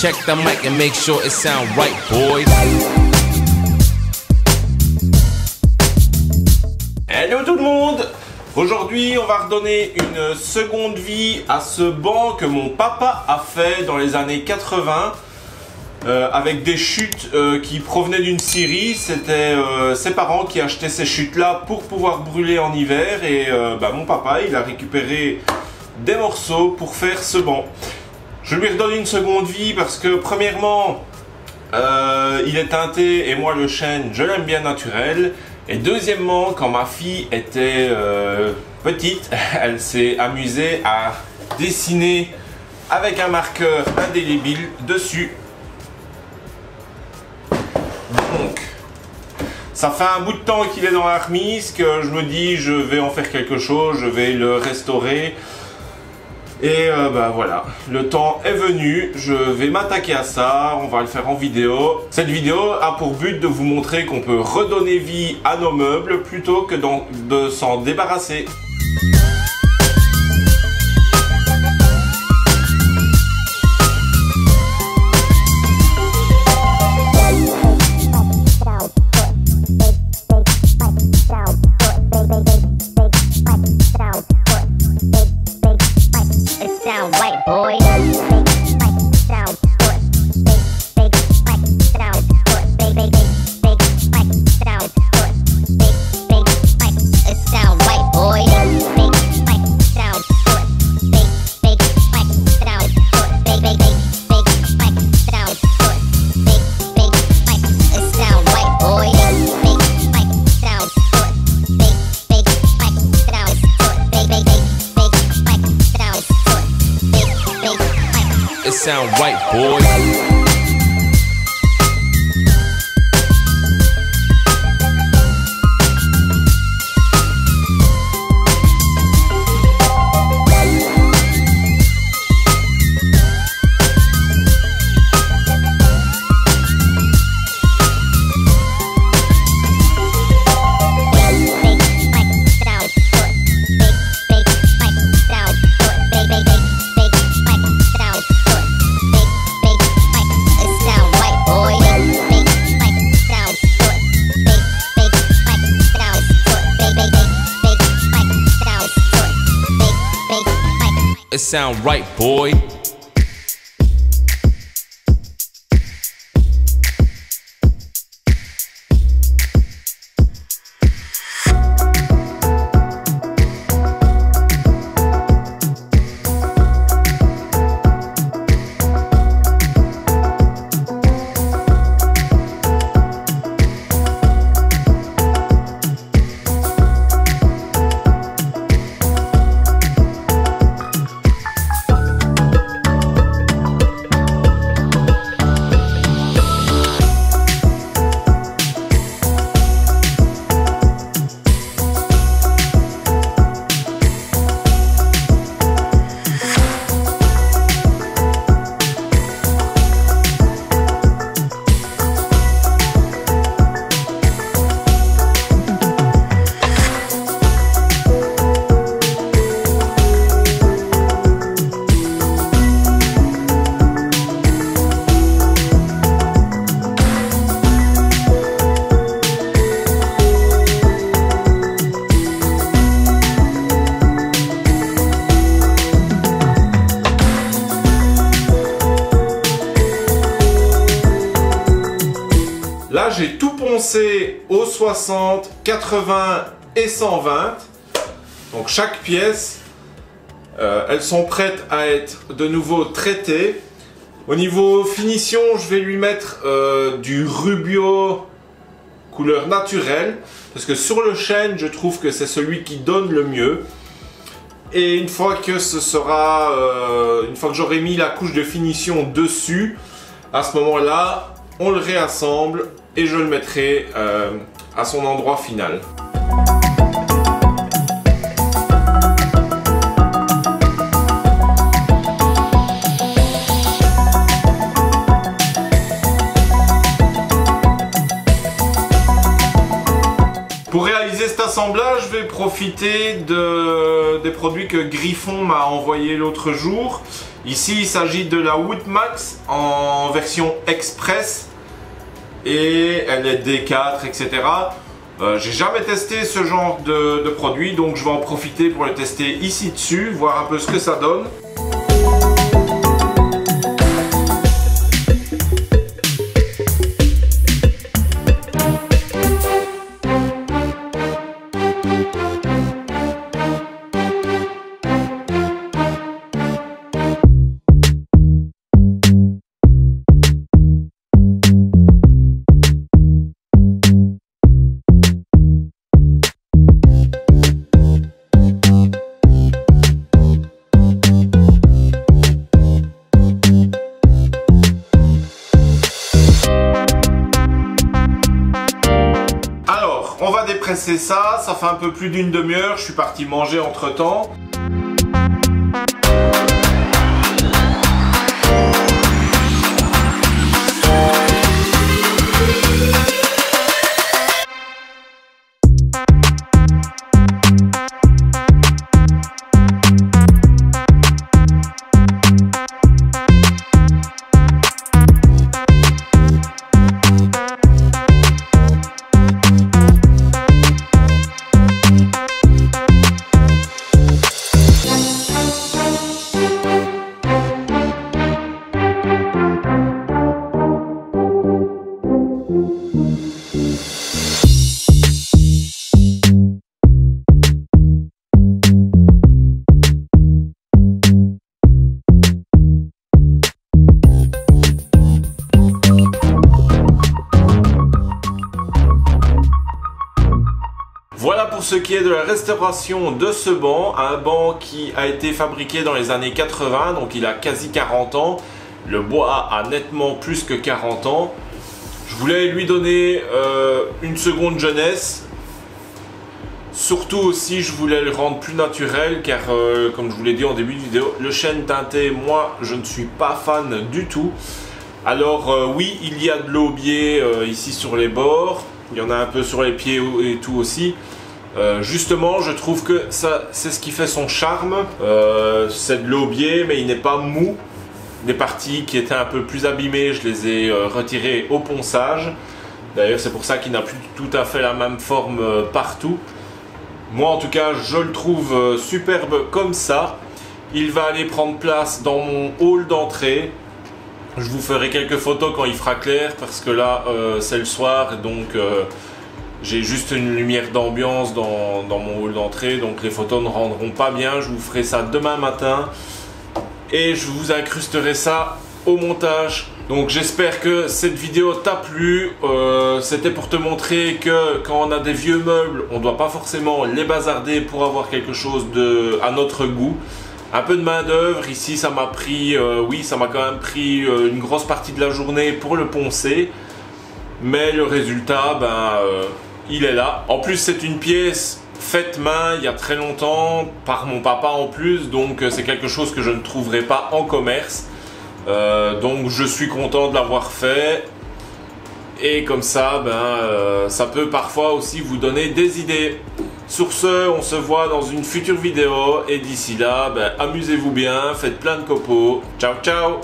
Check the mic and make sure it sound right, boys. Hello tout le monde! Aujourd'hui, on va redonner une seconde vie à ce banc que mon papa a fait dans les années 80 avec des chutes qui provenaient d'une scierie. C'était ses parents qui achetaient ces chutes-là pour pouvoir brûler en hiver et mon papa, il a récupéré des morceaux pour faire ce banc. Je lui redonne une seconde vie parce que premièrement, il est teinté et moi le chêne, je l'aime bien naturel. Et deuxièmement, quand ma fille était petite, elle s'est amusée à dessiner avec un marqueur indélébile dessus. Donc, ça fait un bout de temps qu'il est dans la remise que je me dis je vais en faire quelque chose, je vais le restaurer. Et voilà, le temps est venu, je vais m'attaquer à ça, on va le faire en vidéo. Cette vidéo a pour but de vous montrer qu'on peut redonner vie à nos meubles plutôt que de s'en débarrasser. It sound right, boys. It sound right, boy. Là, j'ai tout poncé aux 60, 80 et 120. Donc chaque pièce, elles sont prêtes à être de nouveau traitées. Au niveau finition, je vais lui mettre du Rubio couleur naturelle. Parce que sur le chêne, je trouve que c'est celui qui donne le mieux. Et une fois que une fois que j'aurai mis la couche de finition dessus, à ce moment-là, on le réassemble et je le mettrai à son endroit final. Pour réaliser cette assemblage, je vais profiter des produits que Griffon m'a envoyé l'autre jour. Ici, il s'agit de la Woodmax en version express et elle est D4, etc. J'ai jamais testé ce genre de produit, donc je vais en profiter pour le tester ici dessus, voir un peu ce que ça donne. On va dépresser ça, ça fait un peu plus d'une demi-heure, je suis parti manger entre temps. Voilà pour ce qui est de la restauration de ce banc, un banc qui a été fabriqué dans les années 80, donc il a quasi 40 ans. Le bois a nettement plus que 40 ans. Je voulais lui donner une seconde jeunesse. Surtout aussi, je voulais le rendre plus naturel, car comme je vous l'ai dit en début de vidéo, le chêne teinté, moi, je ne suis pas fan du tout. Alors oui, il y a de l'aubier ici sur les bords. Il y en a un peu sur les pieds et tout aussi. Justement, je trouve que ça, c'est ce qui fait son charme. C'est de l'aubier, mais il n'est pas mou. Des parties qui étaient un peu plus abîmées, je les ai retirées au ponçage. D'ailleurs, c'est pour ça qu'il n'a plus tout à fait la même forme partout. Moi, en tout cas, je le trouve superbe comme ça. Il va aller prendre place dans mon hall d'entrée. Je vous ferai quelques photos quand il fera clair, parce que là c'est le soir, donc j'ai juste une lumière d'ambiance dans mon hall d'entrée, donc les photos ne rendront pas bien. Je vous ferai ça demain matin et je vous incrusterai ça au montage. Donc j'espère que cette vidéo t'a plu. C'était pour te montrer que quand on a des vieux meubles, on ne doit pas forcément les bazarder pour avoir quelque chose à notre goût. Un peu de main d'œuvre, ici ça m'a pris, oui ça m'a quand même pris une grosse partie de la journée pour le poncer. Mais le résultat, il est là. En plus c'est une pièce faite main il y a très longtemps, par mon papa en plus, donc c'est quelque chose que je ne trouverai pas en commerce. Donc je suis content de l'avoir fait. Et comme ça, ça peut parfois aussi vous donner des idées. Sur ce, on se voit dans une future vidéo et d'ici là, amusez-vous bien, faites plein de copeaux. Ciao, ciao!